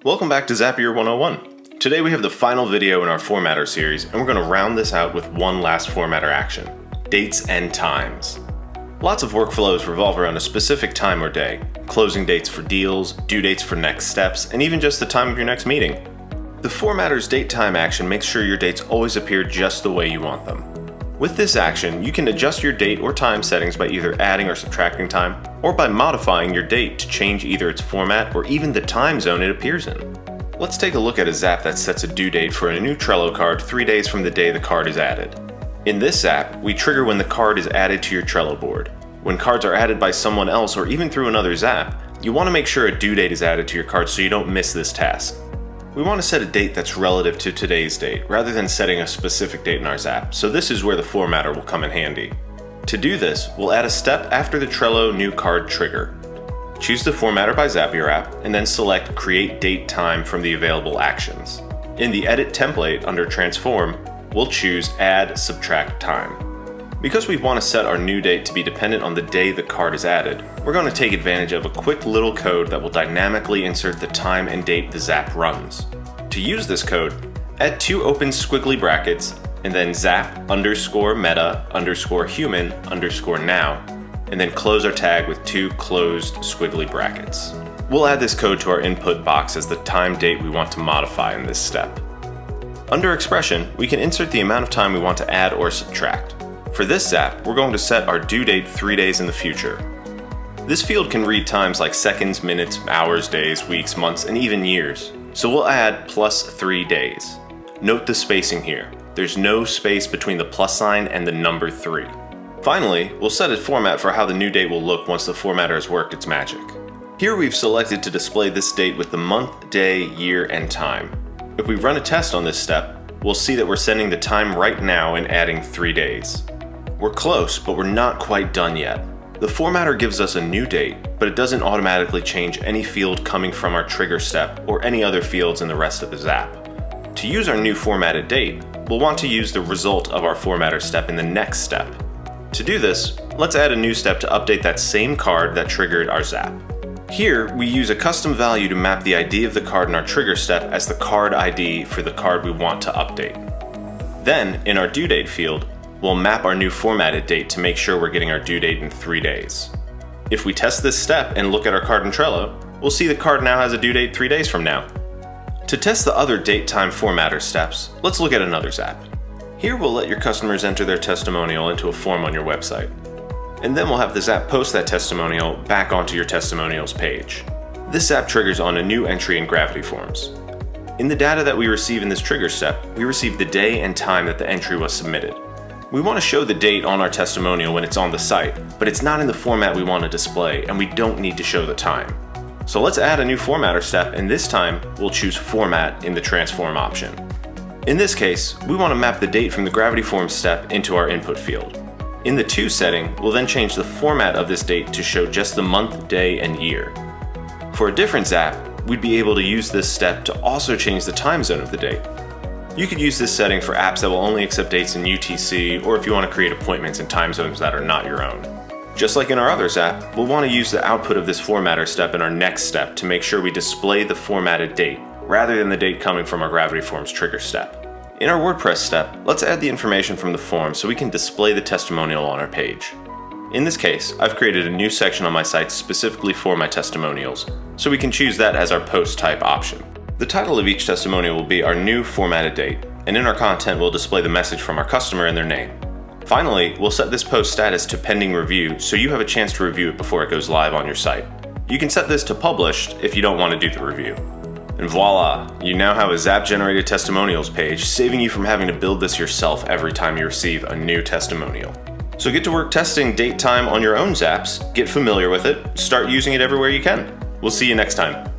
Welcome back to Zapier 101. Today we have the final video in our formatter series, and we're going to round this out with one last formatter action: dates and times. Lots of workflows revolve around a specific time or day: closing dates for deals, due dates for next steps, and even just the time of your next meeting. The formatter's date time action makes sure your dates always appear just the way you want them. With this action, you can adjust your date or time settings by either adding or subtracting time, or by modifying your date to change either its format or even the time zone it appears in. Let's take a look at a Zap that sets a due date for a new Trello card 3 days from the day the card is added. In this Zap, we trigger when the card is added to your Trello board. When cards are added by someone else or even through another Zap, you want to make sure a due date is added to your card so you don't miss this task. We want to set a date that's relative to today's date, rather than setting a specific date in our Zap, so this is where the formatter will come in handy. To do this, we'll add a step after the Trello new card trigger. Choose the Formatter by Zapier app, and then select Create Date Time from the available actions. In the Edit template under Transform, we'll choose Add Subtract Time. Because we want to set our new date to be dependent on the day the card is added, we're going to take advantage of a quick little code that will dynamically insert the time and date the Zap runs. To use this code, add 2 open squiggly brackets, and then zap_meta_human_now, and then close our tag with 2 closed squiggly brackets. We'll add this code to our input box as the time date we want to modify in this step. Under expression, we can insert the amount of time we want to add or subtract. For this Zap, we're going to set our due date 3 days in the future. This field can read times like seconds, minutes, hours, days, weeks, months, and even years. So we'll add +3 days. Note the spacing here. There's no space between the plus sign and the number 3. Finally, we'll set a format for how the new date will look once the formatter has worked its magic. Here we've selected to display this date with the month, day, year, and time. If we run a test on this step, we'll see that we're sending the time right now and adding 3 days. We're close, but we're not quite done yet. The formatter gives us a new date, but it doesn't automatically change any field coming from our trigger step or any other fields in the rest of the Zap. To use our new formatted date, we'll want to use the result of our formatter step in the next step. To do this, let's add a new step to update that same card that triggered our Zap. Here, we use a custom value to map the ID of the card in our trigger step as the card ID for the card we want to update. Then, in our due date field, we'll map our new formatted date to make sure we're getting our due date in 3 days. If we test this step and look at our card in Trello, we'll see the card now has a due date 3 days from now. To test the other date time formatter steps, let's look at another Zap. Here we'll let your customers enter their testimonial into a form on your website. And then we'll have the Zap post that testimonial back onto your testimonials page. This Zap triggers on a new entry in Gravity Forms. In the data that we receive in this trigger step, we receive the day and time that the entry was submitted. We want to show the date on our testimonial when it's on the site, but it's not in the format we want to display, and we don't need to show the time. So let's add a new formatter step, and this time we'll choose Format in the Transform option. In this case, we want to map the date from the Gravity Forms step into our input field. In the To setting, we'll then change the format of this date to show just the month, day, and year. For a different Zap, we'd be able to use this step to also change the time zone of the date. You could use this setting for apps that will only accept dates in UTC, or if you want to create appointments in time zones that are not your own. Just like in our other Zap, we'll want to use the output of this formatter step in our next step to make sure we display the formatted date, rather than the date coming from our Gravity Forms trigger step. In our WordPress step, let's add the information from the form so we can display the testimonial on our page. In this case, I've created a new section on my site specifically for my testimonials, so we can choose that as our post type option. The title of each testimonial will be our new formatted date, and in our content we'll display the message from our customer and their name. Finally, we'll set this post status to pending review so you have a chance to review it before it goes live on your site. You can set this to published if you don't want to do the review. And voila, you now have a Zap-generated testimonials page, saving you from having to build this yourself every time you receive a new testimonial. So get to work testing date time on your own Zaps, get familiar with it, start using it everywhere you can. We'll see you next time.